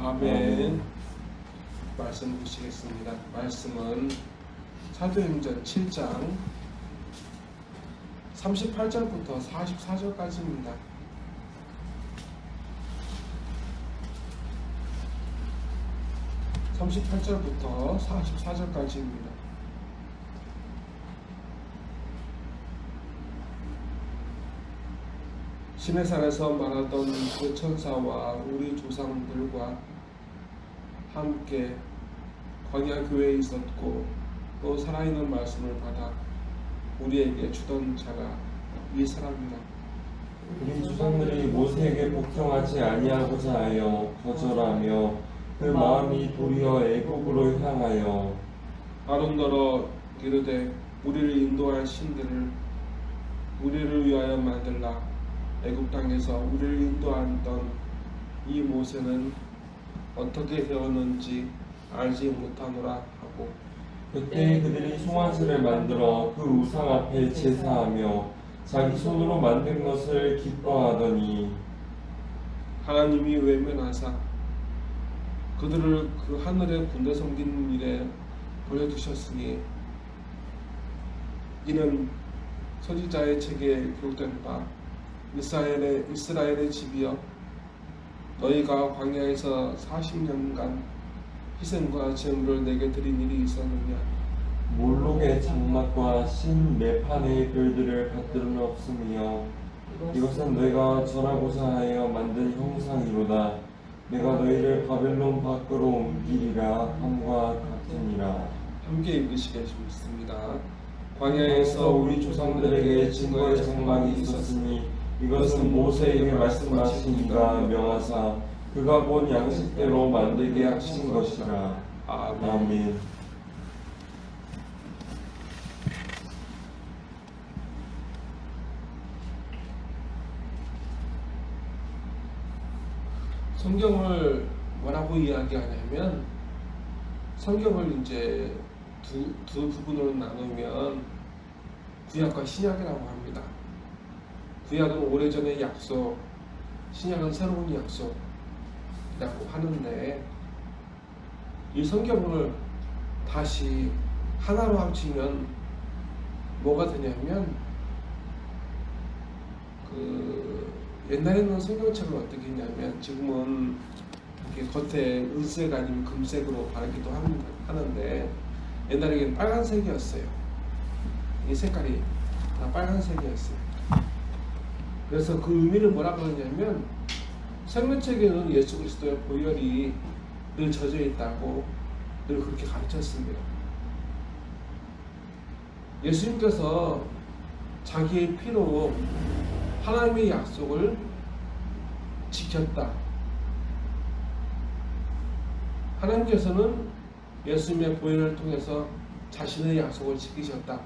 아멘. 말씀 보시겠습니다. 말씀은 사도행전 7장 38절부터 44절까지입니다. (38절부터) (44절까지입니다) 시내산에서 말하던 그 천사와 우리 조상들과 함께 광야 교회에 있었고 또 살아있는 말씀을 받아 우리에게 주던 자가 이 사람이라. 우리 조상들이 모세에게 복종하지 아니하고자 하여 거절하며 그 마음이 도리어 애국으로 향하여 아론더러 이르되 우리를 인도할 신들을 우리를 위하여 만들라. 애국 땅에서 우리를 인도하던 이 모세는 어떻게 되었는지 알지 못하노라 하고, 그때 그들이 송아지를 만들어 그 우상 앞에 제사하며 자기 손으로 만든 것을 기뻐하더니 하나님이 외면하사 그들을 그 하늘의 군대 섬기는 일에 보내두셨으니 이는 선지자의 책에 기록된 바 이스라엘의 집이여 너희가 광야에서 40년간 희생과 제물을 내게 드린 일이 있었느냐. 몰록의 장막과 신 메판의 별들을 받들은 없으며 이것은 너희가 절하고자 하여 만든 형상이로다. 내가 너희를 바벨론 밖으로 옮기리라 함과 같으니라. 함께 읽으시겠습니다. 광야에서 우리 조상들에게 증거의 장막이 있었으니 이것은 모세에게 말씀하신 이가 명하사 그가 본 양식대로 만들게 하신 것이라. 아멘. 아멘. 성경을 뭐라고 이야기하냐면 성경을 이제 두 부분으로 나누면 구약과 신약이라고 합니다. 구약은 오래전의 약속, 신약은 새로운 약속이라고 하는데 이 성경을 다시 하나로 합치면 뭐가 되냐면 옛날에는 성경책을 어떻게 했냐면 지금은 이렇게 겉에 은색 아니면 금색으로 바르기도 하는데 옛날에는 빨간색이었어요. 이 색깔이 다 빨간색이었어요. 그래서 그 의미를 뭐라 그러냐면 생명책에는 예수 그리스도의 보혈이 늘 젖어 있다고 늘 그렇게 가르쳤습니다. 예수님께서 자기의 피로 하나님의 약속을 지켰다. 하나님께서는 예수님의 보혈을 통해서 자신의 약속을 지키셨다.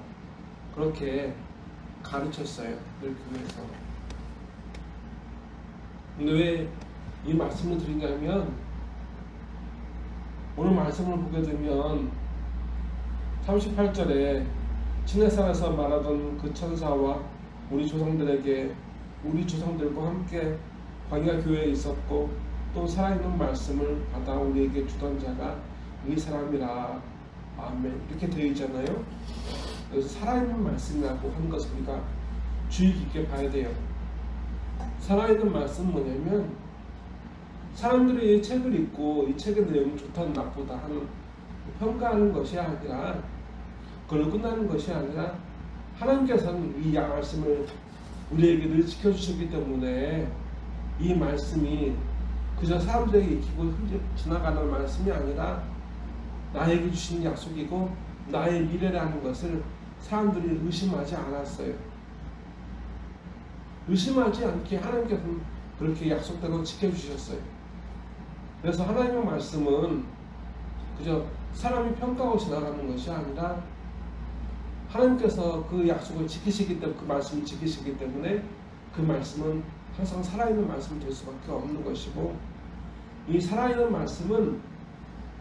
그렇게 가르쳤어요. 늘 교회에서. 근데 왜 이 말씀을 드리냐면 오늘 말씀을 보게 되면 38절에 시내산에서 말하던 그 천사와 우리 조상들과 함께 광야 교회에 있었고 또 살아있는 말씀을 받아 우리에게 주던 자가 이 사람이라. 아멘. 이렇게 되어 있잖아요. 그래서 살아있는 말씀이라고 하는 것을 우리가 주의 깊게 봐야 돼요. 살아있는 말씀은 뭐냐면 사람들이 이 책을 읽고 이 책의 내용이 좋다 나쁘다 하는 평가하는 것이 아니라 그걸로 끝나는 것이 아니라 하나님께서는 이 말씀을 우리에게 늘 지켜주셨기 때문에 이 말씀이 그저 사람들에게 익히고 지나가는 말씀이 아니라 나에게 주신 약속이고 나의 미래라는 것을 사람들이 의심하지 않았어요. 의심하지 않게 하나님께서는 그렇게 약속대로 지켜주셨어요. 그래서 하나님의 말씀은 그저 사람이 평가하고 지나가는 것이 아니라 하나님께서 그 약속을 지키시기 때문에 그 말씀을 지키시기 때문에 그 말씀은 항상 살아있는 말씀이 될 수밖에 없는 것이고 이 살아있는 말씀은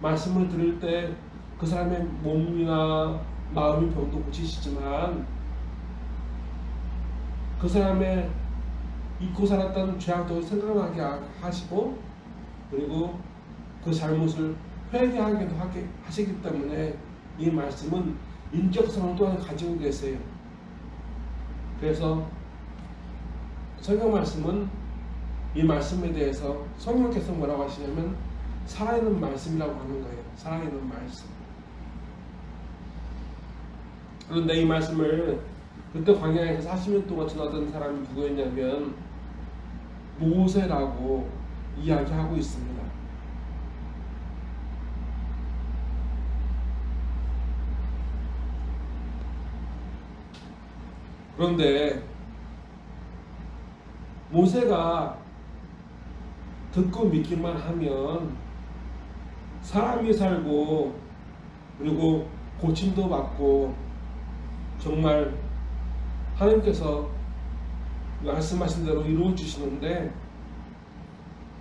말씀을 들을 때 그 사람의 몸이나 마음이 병도 고치시지만 그 사람의 잊고 살았던 죄악도 생각나게 하시고 그리고 그 잘못을 회개하기도 하시기 때문에 이 말씀은 인격성을 또한 가지고 계세요. 그래서 성경 말씀은 이 말씀에 대해서 성령께서 뭐라고 하시냐면 살아있는 말씀이라고 하는 거예요. 살아있는 말씀. 그런데 이 말씀을 그때 광야에서 40년 동안 전하던 사람이 누구였냐면 모세라고 이야기하고 있습니다. 그런데 모세가 듣고 믿기만 하면 사람이 살고 그리고 고침도 받고 정말 하나님께서 말씀하신 대로 이루어 주시는데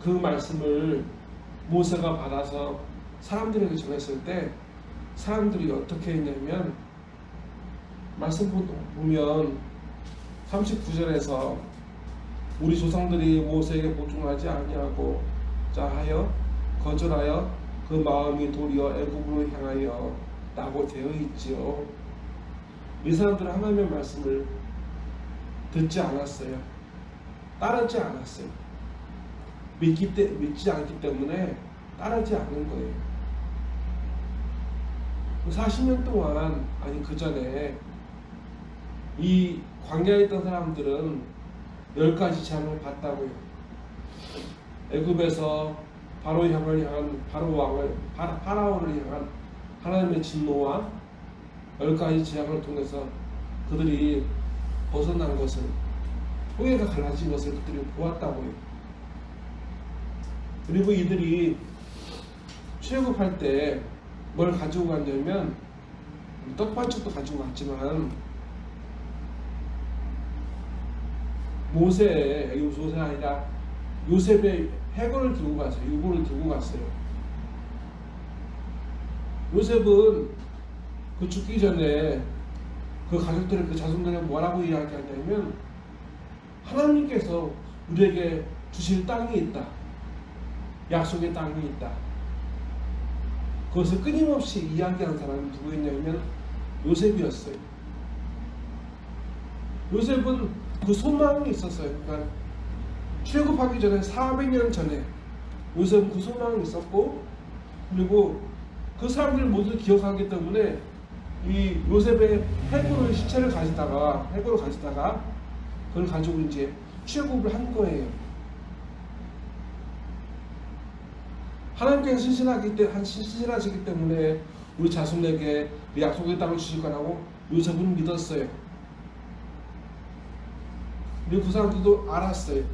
그 말씀을 모세가 받아서 사람들에게 전했을 때 사람들이 어떻게 했냐면 말씀 보면 39절에서 우리 조상들이 모세에게 복종하지 아니하고 자하여 거절하여 그 마음이 도리어 애굽으로 향하여 라고 되어 있지요. 이 사람들은 하나님의 말씀을 듣지 않았어요. 따르지 않았어요. 믿지 않기 때문에 따르지 않은 거예요. 40년 동안 아니 그 전에 이 광야에 있던 사람들은 10가지 재앙을 받다고요. 애굽에서 파라오를 향한 파라오를 향한 하나님의 진노와 10가지 재앙을 통해서 그들이 벗어난 것을 홍해가 갈라진 것을 그들이 보았다고요. 그리고 이들이 출애굽할 때 뭘 가지고 갔냐면 떡반죽도 가지고 갔지만 모세가 아니라 요셉의 해골을 들고 갔어요. 유골을 들고 갔어요. 요셉은 그 죽기 전에 그 가족들의 그 자손들에게 뭐라고 이야기하냐면 하나님께서 우리에게 주실 땅이 있다. 약속의 땅이 있다. 그것을 끊임없이 이야기하는 사람이 누구였냐면 요셉이었어요. 요셉은 그 소망이 있었어요. 그러니까 출애굽하기 전에 400년 전에 요셉은 그 소망이 있었고 그리고 그 사람들 모두 기억하기 때문에 이 요셉의 해골을 시체를 가지다가 그걸 가지고 이제 출애굽을 한 거예요. 하나님께서 신실하시기 때문에 우리 자손에게 그 약속의 땅을 주실 거라고 요셉은 믿었어요. 그리고 그 사람들도 알았어요.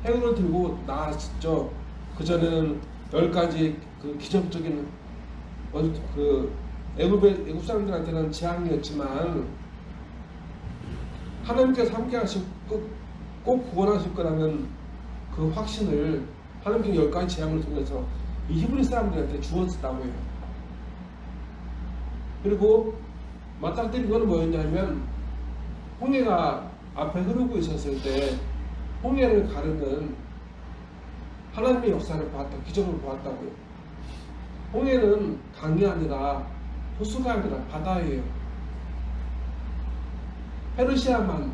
해골을 들고 나왔죠. 그전에는 10가지 그 기적적인 그 애굽 사람들한테는 재앙이었지만 하나님께서 함께 하시고 꼭 구원하실 거라는 그 확신을 하나님께서 10가지 재앙을 통해서 이 히브리 사람들한테 주었다고 해요. 그리고 맞닥뜨린 거는 뭐였냐면 홍해가 앞에 흐르고 있었을 때 홍해를 가르는 하나님의 역사를 보았다, 기적을 보았다고요. 홍해는 강이 아니라 호수가 아니라 바다예요. 페르시아만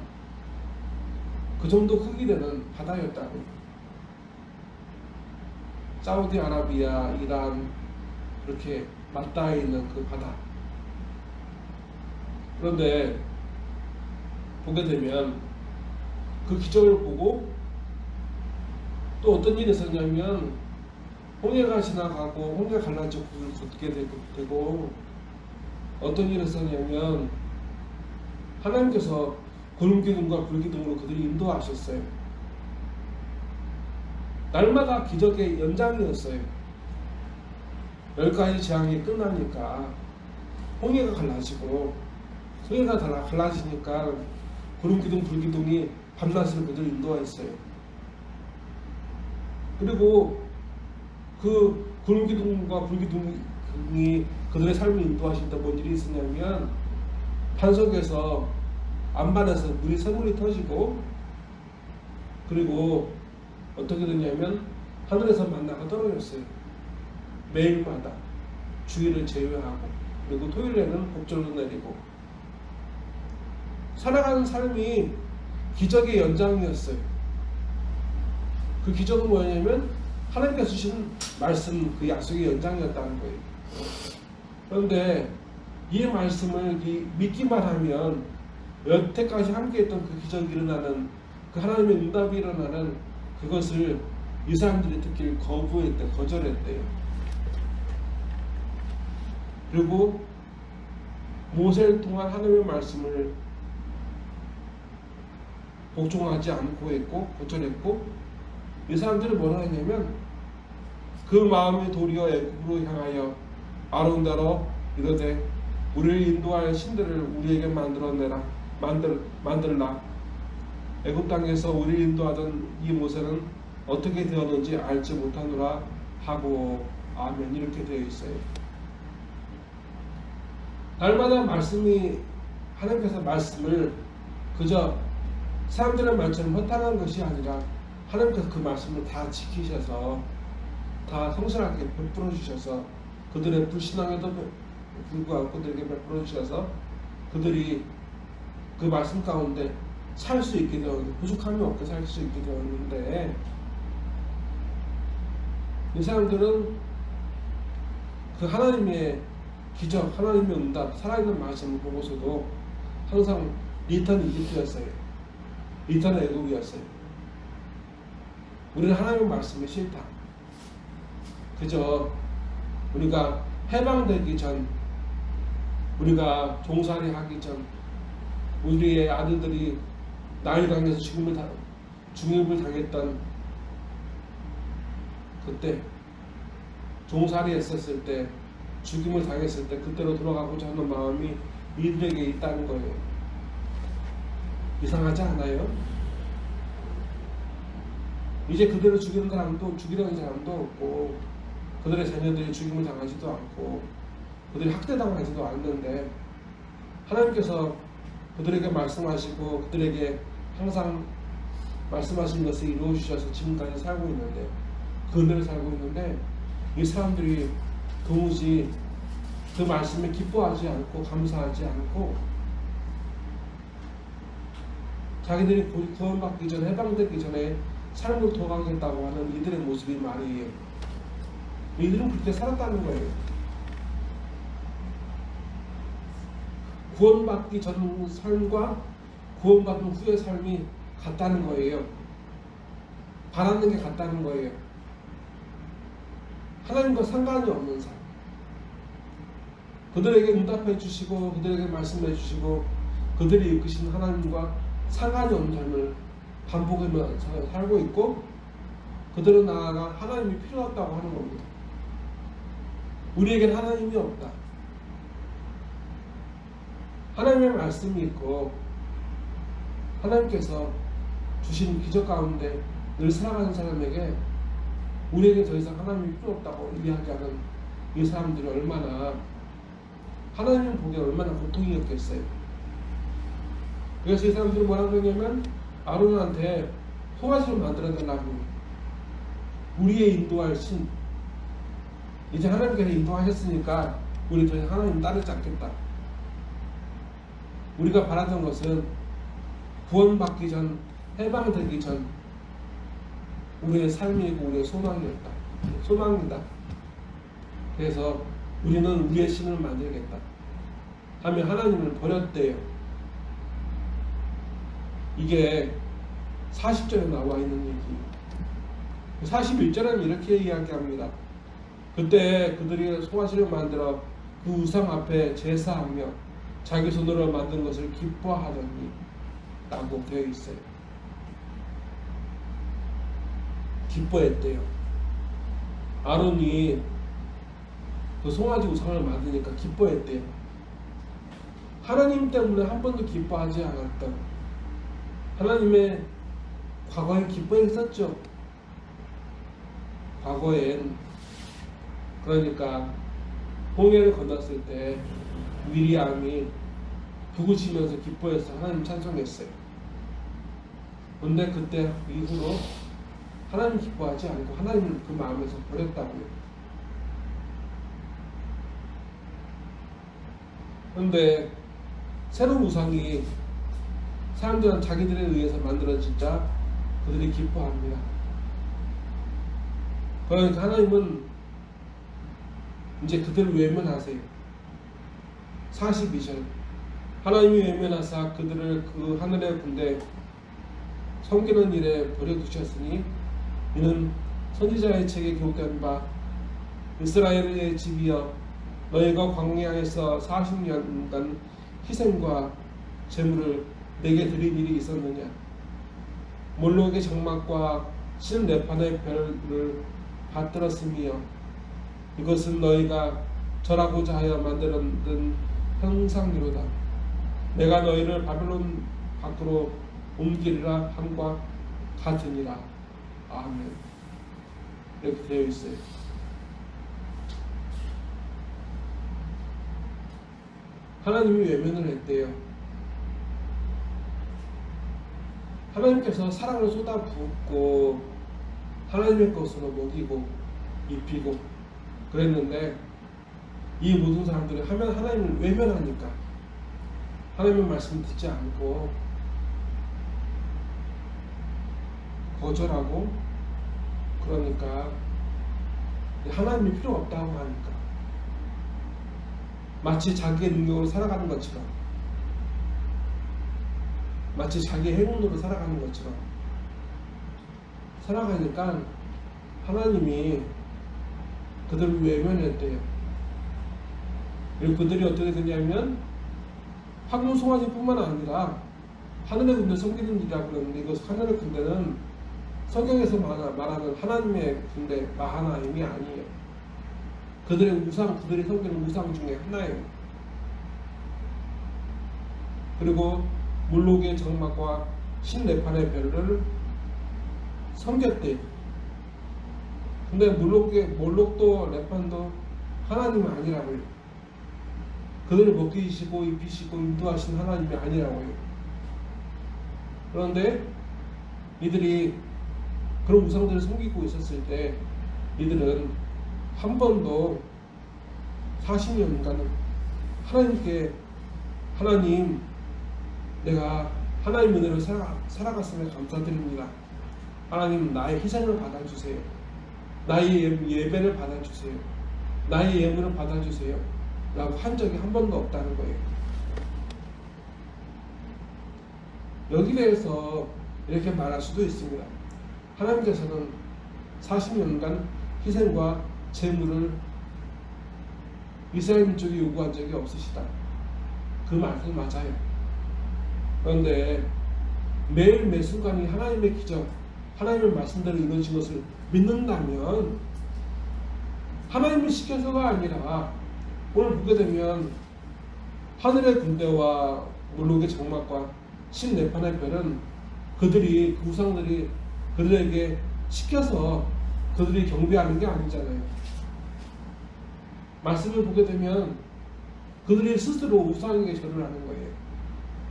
그 정도 크기 되는 바다였다고요. 사우디아라비아, 이란 그렇게 맞닿아 있는 그 바다. 그런데 보게 되면 그 기적을 보고 또 어떤 일이 있었냐면 홍해가 지나가고 홍해가 갈라지고 걷게 되고 어떤 일이 있었냐면 하나님께서 구름기둥과 불기둥으로 그들이 인도하셨어요. 날마다 기적의 연장이었어요. 10가지 재앙이 끝나니까 홍해가 갈라지고 홍해가 갈라지니까 구름기둥 불기둥이 밤낮으로 그들을 인도했어요. 그리고 그 구름기둥과 불기둥이 그들의 삶을 인도하실 때 뭔 일이 있었냐면 반석에서 안반에서 샘물이 터지고 그리고 어떻게 됐냐면 하늘에서 만나가 떨어졌어요. 매일마다 주일을 제외하고, 그리고 토요일에는 복절로 내리고, 살아가는 삶이 기적의 연장이었어요. 그 기적은 뭐냐면 하나님께서 주신 말씀, 그 약속의 연장이었다는 거예요. 그런데 이 말씀을 믿기만 하면 여태까지 함께했던 그 기적이 일어나는, 그 하나님의 응답이 일어나는 그것을 이 사람들이 듣기를 거절했대요. 그리고 모세를 통한 하나님의 말씀을 복종하지 않고 했고 거절했고, 이 사람들이 뭐라 했냐면 그 마음이 도리어 애굽으로 향하여 아론대로 이르되 우리를 인도할 신들을 우리에게 만들라. 애굽 땅에서 우리를 인도하던 이 모세는 어떻게 되었는지 알지 못하노라 하고, 아멘. 이렇게 되어 있어요. 날마다 말씀이, 하나님께서 말씀을 그저 사람들의 말처럼 허탄한 것이 아니라 하나님께서 그 말씀을 다 지키셔서 다 성실하게 베풀어 주셔서, 그들의 불신앙에도 불구하고 그들에게 베풀어 주셔서 그들이 그 말씀 가운데 살 수 있게 되었는데, 부족함이 없게 살 수 있게 되었는데, 이 사람들은 그 하나님의 기적, 하나님의 응답, 살아있는 말씀을 보고서도 항상 리턴 이집트였어요. 리턴 애국이었어요. 우리는 하나님의 말씀이 싫다. 그저 우리가 해방되기 전, 우리가 종살이 하기 전, 우리의 아들들이 나일강에서 죽임을 당했던 그때, 종살이 했었을 때, 죽임을 당했을 때 그때로 돌아가고자 하는 마음이 이들에게 있다는 거예요. 이상하지 않아요? 이제 그들을 죽이려는 사람도 없고, 그들의 자녀들이 죽임을 당하지도 않고, 그들이 학대당하지도 않는데, 하나님께서 그들에게 말씀하시고 그들에게 항상 말씀하신 것을 이루어 주셔서 지금까지 살고 있는데, 그 은혜를 살고 있는데, 이 사람들이 도무지 그 말씀에 기뻐하지 않고 감사하지 않고, 자기들이 구원받기 전, 해방되기 전에 삶을 도망했다고 하는 이들의 모습이 말이에요. 이들은 그렇게 살았다는 거예요. 구원받기 전 삶과 구원받은 후의 삶이 같다는 거예요. 바라는 게 같다는 거예요. 하나님과 상관이 없는 삶. 그들에게 응답해 주시고 그들에게 말씀해 주시고 그들이 이끄신 하나님과 상관이 없는 삶을 반복하면서 살고 있고, 그들은 나아가 하나님이 필요 없다고 하는 겁니다. 우리에게는 하나님이 없다. 하나님의 말씀이 있고 하나님께서 주신 기적 가운데 늘 살아가는 사람에게 우리에게 더 이상 하나님이 필요 없다고 이야기하는 이 사람들이 얼마나, 하나님을 보기에 얼마나 고통이었겠어요. 그래서 이 사람들이 뭐라고 했냐면 아론한테 송아지를 만들어달라고, 우리의 인도할 신, 이제 하나님께서 인도하셨으니까 우리 더 이상 하나님 따르지 않겠다. 우리가 바라던 것은 구원받기 전, 해방되기 전 우리의 삶이고 우리의 소망이다. 그래서 우리는 우리의 신을 만들겠다 하며 하나님을 버렸대요. 이게 40절에 나와 있는 얘기예요. 41절은 이렇게 이야기합니다. 그때 그들이 송아지를 만들어 그 우상 앞에 제사하며 자기 손으로 만든 것을 기뻐하더니 라고 되어 있어요. 기뻐했대요. 아론이 그 송아지 우상을 만드니까 기뻐했대요. 하나님 때문에 한 번도 기뻐하지 않았던, 하나님의 과거에 기뻐했었죠. 과거엔, 그러니까 홍해를 건넜을 때 미리암이 부구치면서 기뻐해서 하나님 찬송했어요. 근데 그때 이후로 하나님 기뻐하지 않고 하나님을 그 마음에서 버렸다고요. 그런데 새로운 우상이 사람들은 자기들에 의해서 만들어진 자 그들이 기뻐합니다. 그러니까 하나님은 이제 그들을 외면하세요. 42절 하나님이 외면하사 그들을 그 하늘의 군대 섬기는 일에 버려두셨으니 이는 선지자의 책에 기록된 바 이스라엘의 집이여 너희가 광야에서 40년간 희생과 제물을 내게 드린 일이 있었느냐. 몰록의 장막과 신레판의 별을 받들었으며 이것은 너희가 절하고자 하여 만들었던 형상이로다. 내가 너희를 바벨론 밖으로 옮기리라 함과 같으니라. 아멘. 이렇게 되어 있어요. 하나님이 외면을 했대요. 하나님께서 사랑을 쏟아붓고 하나님의 것으로 먹이고 입히고 그랬는데 이 모든 사람들이 하나님을 외면하니까 하나님의 말씀을 듣지 않고 거절하고 그러니까 하나님이 필요 없다고 하니까 마치 자기의 능력으로 살아가는 것처럼 마치 자기의 행운으로 살아가는 것처럼 살아가니까 하나님이 그들을 외면했대요. 그리고 그들이 어떻게 되냐면 황금송아지뿐만 아니라 하늘의 군대 섬기는 일이라고 그러는데 이것 하늘의 군대는 성경에서 말하는 하나님의 군대 마하나임이 아니에요. 그들의 우상, 그들이 섬기는 우상 중에 하나예요. 그리고 몰록의 장막과 신레판의 별을 섬겼대. 근데 몰록도 레판도 하나님이 아니라고요. 그들을 먹이시고 입히시고 인도하신 하나님이 아니라고요. 그런데 이들이 그런 우상들을 섬기고 있었을 때 이들은 한 번도 40년간 하나님께 하나님 내가 하나님 은혜로 살아갔음에 감사드립니다. 하나님 나의 희생을 받아주세요. 나의 예배를 받아주세요. 나의 예물을 받아주세요. 라고 한 적이 한 번도 없다는 거예요. 여기 대해서 이렇게 말할 수도 있습니다. 하나님께서는 40년간 희생과 제물을 이스라엘 민족이 요구한 적이 없으시다. 그 말은 맞아요. 그런데 매일 매 순간이 하나님의 기적, 하나님의 말씀대로 이루어진 것을 믿는다면 하나님이 시켜서가 아니라 오늘 보게 되면 하늘의 군대와 몰록의 장막과 신레판의 별은 그들이 그 우상들이 그들에게 시켜서 그들이 경배하는 게 아니잖아요. 말씀을 보게 되면 그들이 스스로 우상에게 절을 하는 거예요.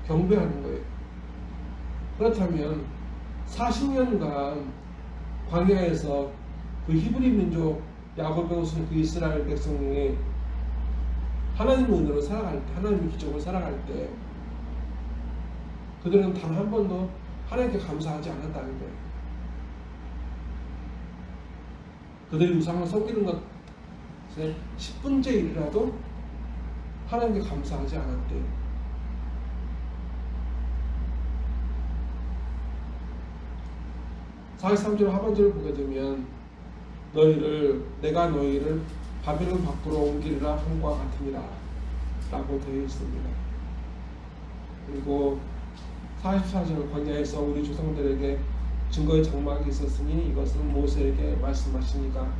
경배하는 거예요. 그렇다면 40년간 광야에서 그 히브리 민족 야곱의 옷은 그 이스라엘 백성이 하나님의 은혜로 살아갈 때, 하나님의 기적을 살아갈 때 그들은 단 한 번도 하나님께 감사하지 않았다는 거예요. 그들이 우상을 섬기는 것의 10분째 1이라도 하나님께 감사하지 않았대요. 43절 하반절을 보게 되면 내가 너희를 바벨론 밖으로 옮기리라 함과 같으니라 라고 되어 있습니다. 그리고 44절 광야에서 우리 조상들에게 증거의 장막이 있었으니 이것은 모세에게 말씀하시니까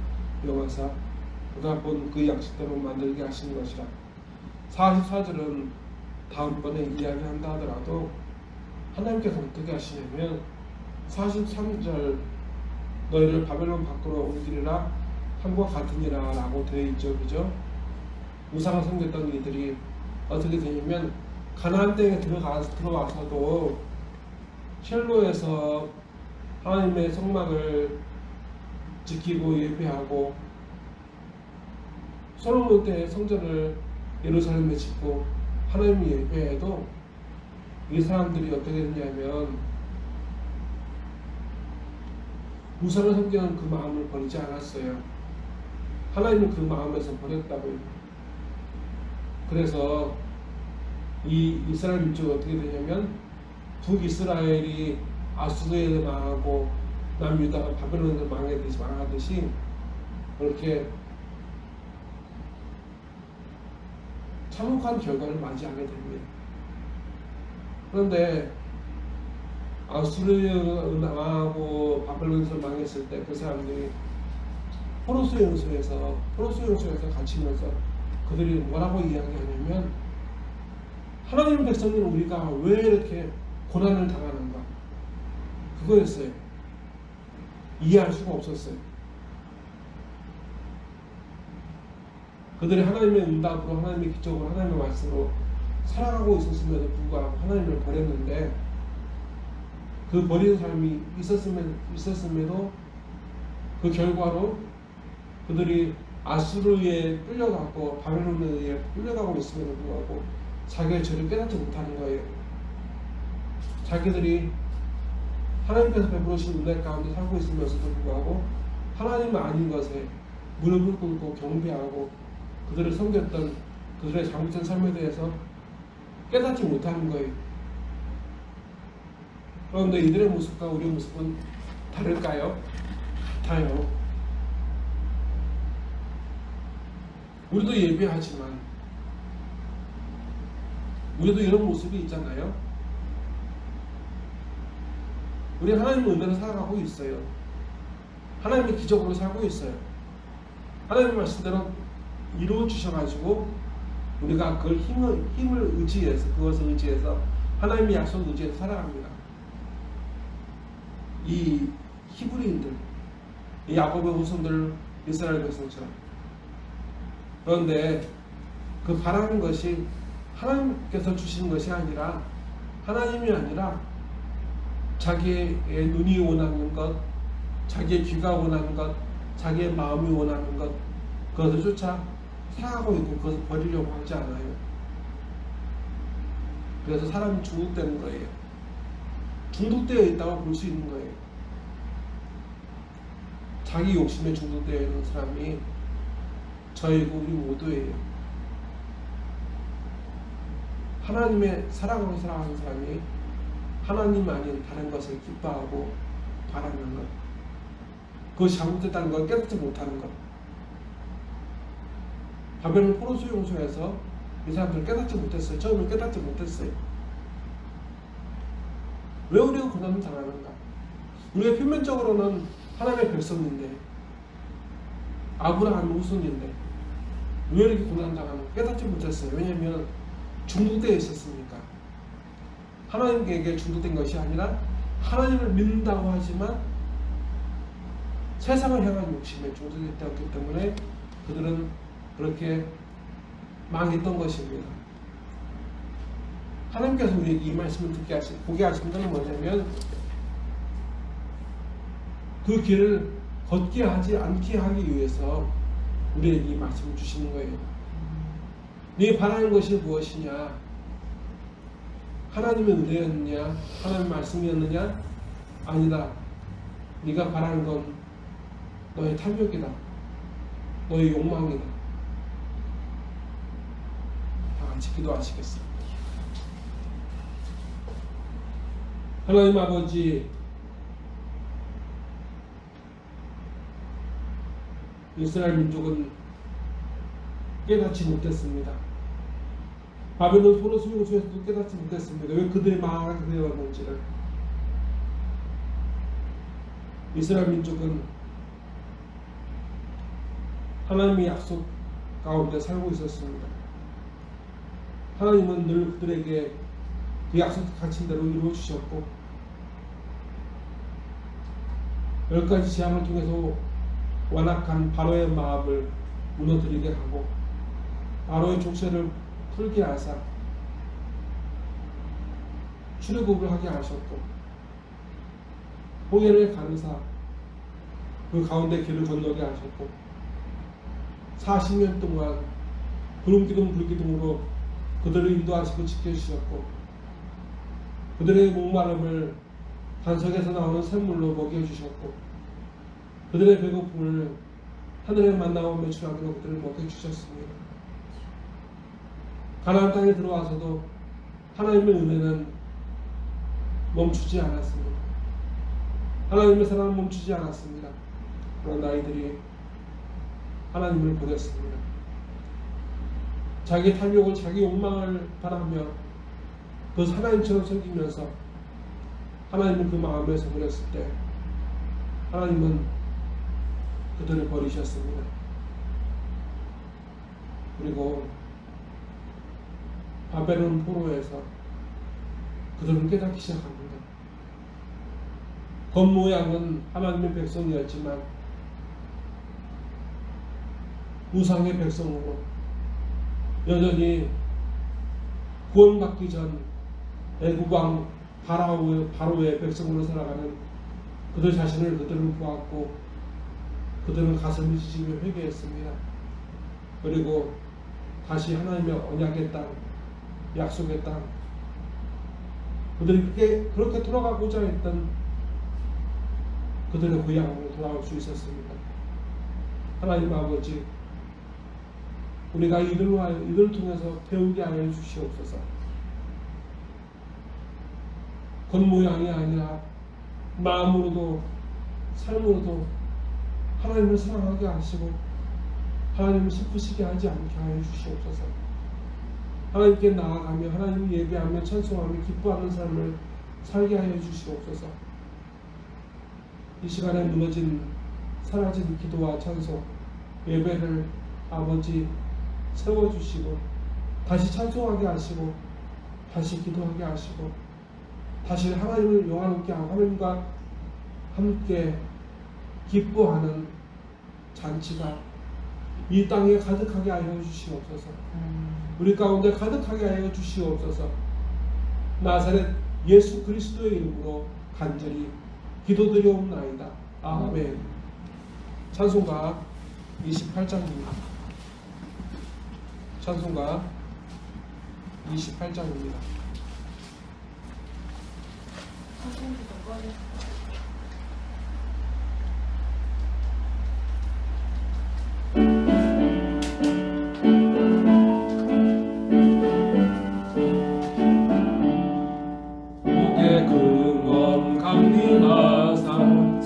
여호와사 그가 본 그 양식대로 만들게 하시는 것이라. 44절은 다음번에 이야기한다 하더라도 하나님께서 어떻게 하시냐면 43절 너희를 바벨론 밖으로 옮기리라 함과 같으니라 라고 되어 있죠. 그죠? 우상을 섬겼던 이들이 어떻게 되냐면 가나안 땅에 들어와서도 실로에서 하나님의 성막을 지키고 예배하고 솔로몬 때 성전을 예루살렘에 짓고 하나님이 예배해도 이 사람들이 어떻게 됐냐면 우상을 섬기는 그 마음을 버리지 않았어요. 하나님은 그 마음에서 버렸다고요. 그래서 이 이스라엘 민족이 어떻게 되냐면 북이스라엘이 아수르에 망하고 남유다가 바벨론에 망하듯이 그렇게 참혹한 결과를 맞이하게 됩니다. 그런데 아수르가 망하고 바벨론에서 망했을 때 그 사람들이 포로수 용소에서 갇히면서 그들이 뭐라고 이야기하냐면 하나님 백성인 우리가 왜 이렇게 고난을 당하는가, 그거였어요. 이해할 수가 없었어요. 그들이 하나님의 응답으로, 하나님의 기적으로, 하나님의 말씀으로 살아가고 있었음에도 불구하고 하나님을 버렸는데, 그 버리는 사람이 있었음에도 그 결과로 그들이 아수르에 끌려가고 바벨론에 끌려가고 있음에도 불구하고 자기의 죄를 깨닫지 못하는 거예요. 자기들이 하나님께서 베풀으신 은혜 가운데 살고 있으면서도 불구하고 하나님 아닌 것에 무릎을 꿇고 경배하고 그들을 섬겼던 그들의 잘못된 삶에 대해서 깨닫지 못하는 거예요. 그런데 이들의 모습과 우리의 모습은 다를까요? 같아요. 우리도 예배하지만 우리도 이런 모습이 있잖아요. 우리 하나님의 은혜로 살아가고 있어요. 하나님의 기적으로 살고 있어요. 하나님의 말씀대로 이루어 주셔가지고 우리가 그걸 힘을 의지해서, 그것을 의지해서 하나님의 약속을 의지해서 살아갑니다. 이 히브리인들, 이 야곱의 후손들, 이스라엘 백성처럼. 그런데 그 바라는 것이 하나님께서 주시는 것이 아니라, 하나님이 아니라 자기의 눈이 원하는 것, 자기의 귀가 원하는 것, 자기의 마음이 원하는 것, 그것을 쫓아 살아가고 있고 그것을 버리려고 하지 않아요. 그래서 사람이 중독되는 거예요. 중독되어 있다고 볼 수 있는 거예요. 자기 욕심에 중독되어 있는 사람이 저희고 우리 모두예요. 하나님의 사랑으로 살아가는 사람이 하나님 아닌 다른 것을 기뻐하고 바라는 것, 그것이 잘못됐다는 걸 깨닫지 못하는 것. 바벨론 포로수 용소에서 이 사람들은 깨닫지 못했어요. 처음에 깨닫지 못했어요. 왜 우리가 고난을 당하는가? 우리가 표면적으로는 하나님의 백성인데, 아브라함의 후손인데 왜 이렇게 고난 당하는가? 깨닫지 못했어요. 왜냐하면 중독되어 있었으니까. 하나님께 중독된 것이 아니라 하나님을 믿는다고 하지만 세상을 향한 욕심에 중독되었기 때문에 그들은 그렇게 망했던 것입니다. 하나님께서 우리에게 이 말씀을 보게 하신 것은 뭐냐면, 그 길을 걷게 하지 않게 하기 위해서 우리에게 이 말씀을 주시는 거예요. 네 바라는 것이 무엇이냐? 하나님의 은혜였느냐? 하나님의 말씀이었느냐? 아니다. 네가 바라는 건 너의 탐욕이다. 너의 욕망이다. 다 같이 기도하시겠습니다. 하나님 아버지, 이스라엘 민족은 깨닫지 못했습니다. 바벨론 포로수 용소에서도 깨닫지 못했습니다. 왜 그들이 망하게 되었는지를. 이스라엘 민족은 하나님의 약속 가운데 살고 있었습니다. 하나님은 늘 그들에게 그 약속 갇힌 대로 이루어 주셨고, 10가지 재앙을 통해서 완악한 바로의 마음을 무너뜨리게 하고 바로의 족쇄를 풀게 하사 출애굽을 하게 하셨고, 홍해를 가르사 그 가운데 길을 건너게 하셨고 40년 동안 구름기둥 불기둥으로 그들을 인도하시고 지켜주셨고 그들의 목마름을 반석에서 나오는 샘물로 먹여주셨고 그들의 배고픔을 하늘의 만나와 매출하기로 그들을 먹여주셨습니다. 가나안 땅에 들어와서도 하나님의 은혜는 멈추지 않았습니다. 하나님의 사랑은 멈추지 않았습니다. 그러나 이들이 하나님을 버렸습니다. 자기 탐욕을 자기 욕망을 바라며 그 하나님처럼 섬기면서 하나님은 그 마음에서 버렸을 때 하나님은 그들을 버리셨습니다. 그리고 바벨론 포로에서 그들은 깨닫기 시작합니다. 겉모양은 하나님의 백성이었지만 우상의 백성으로 여전히 구원받기 전 애국왕 바로의 백성으로 살아가는 그들 자신을 그들은 보았고 그들은 가슴을 찢으며 회개했습니다. 그리고 다시 하나님의 언약의 땅, 약속의 땅, 그들이 그렇게 돌아가고자 했던 그들의 고향으로 돌아올 수 있었습니다. 하나님 아버지, 우리가 이들을 통해서 배우게 하여 주시옵소서. 겉모양이 아니라 마음으로도 삶으로도 하나님을 사랑하게 하시고 하나님을 슬프시게 하지 않게 하여 주시옵소서. 하나님께 나아가며 하나님을 예배하며 찬송하며 기뻐하는 삶을 살게 하여 주시옵소서. 이 시간에 무너진 사라진 기도와 찬송 예배를 아버지 세워주시고 다시 찬송하게 하시고 다시 기도하게 하시고 다시 하나님을 영화롭게 하고 하나님과 함께 기뻐하는 잔치가 이 땅에 가득하게 하여 주시옵소서. 우리 가운데 가득하게 하여 주시옵소서. 나사렛 예수 그리스도의 이름으로 간절히 기도드리옵나이다. 아멘. 찬송가 28장입니다. 찬송가 28장입니다. 목의 근원 강림하사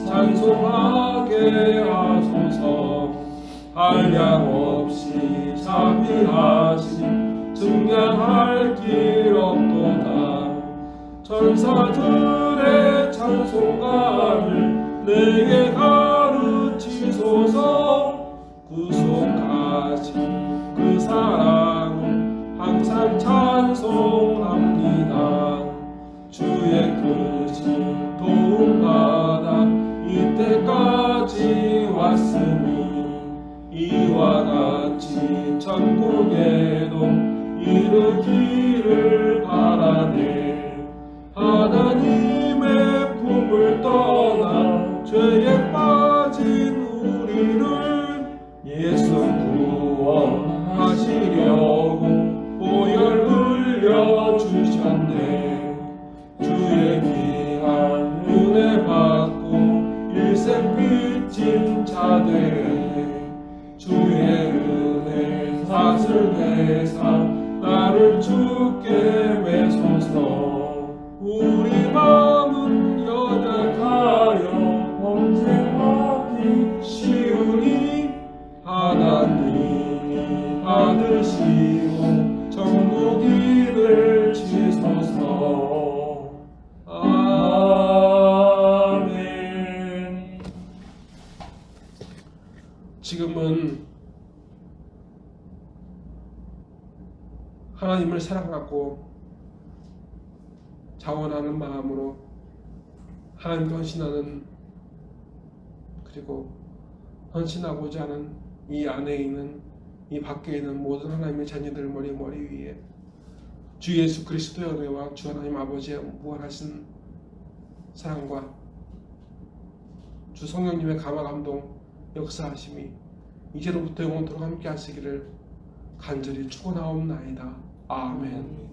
찬송하게 하소서. 한량 없이 자비하신 증량할 길 없도다. 천사들의 찬송가를 내게 가르치소서. 구속하신 그 사랑을 항상 찬송합니다. 주의 크신 도움받아 이때까지 왔으니 이와 같이 천국에도 이르기를 바라네. 하나님의 품을 떠나 죄에 빠진 우리를 예수 구원하시려고 보혈 흘려주셨네. 주의 귀한 은혜 받고 일생 빚진 자들 주의 은혜 사슬되사 나를 주께 매소서. 우리 마음은 연약하여 범죄하기 쉬우니 하나님이 받으시고 천국 이를 치소서. 아멘. 지금은 하나님을 사랑하고 자원하는 마음으로 하나님께 헌신하는 그리고 헌신하고자 하는 이 안에 있는 이 밖에 있는 모든 하나님의 자녀들 머리 위에 주 예수 그리스도의 은혜와 주 하나님 아버지의 무한하신 사랑과 주 성령님의 감화 감동 역사하심이 이제로부터 영원토록 함께 하시기를 간절히 축원하옵나이다. 아멘.